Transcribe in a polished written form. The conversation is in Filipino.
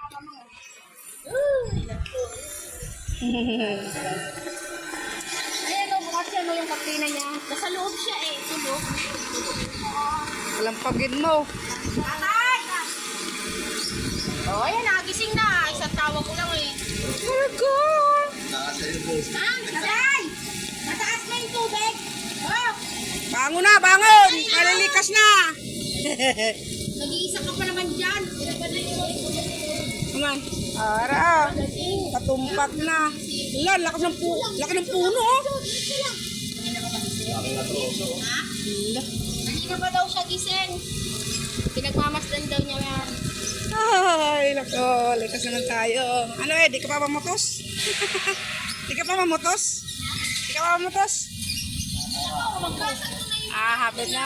Ayan o, bukas yan o yung kapina niya. Nasa loob siya eh, tulog. Kalampagin mo. Tatay! Oh, ayan, nagising na. Isang tawag ko lang eh. Margo! Ah, tatay! Mataas na yung tubig. Oh, Bangon na, bangon! Kalilikas na! nag-iisa ka pa naman dyan. Naman. Ara, patumpak na. Wala, laki ng puno, oh. Kanina pa daw siya gising. Pinagmamasdan daw niya yan. Ay, nako, likas naman tayo. Ano di ka pa mamotos? Di ka pa mamotos? Di ka pa mamotos? Magkasa ko na yung Habit na.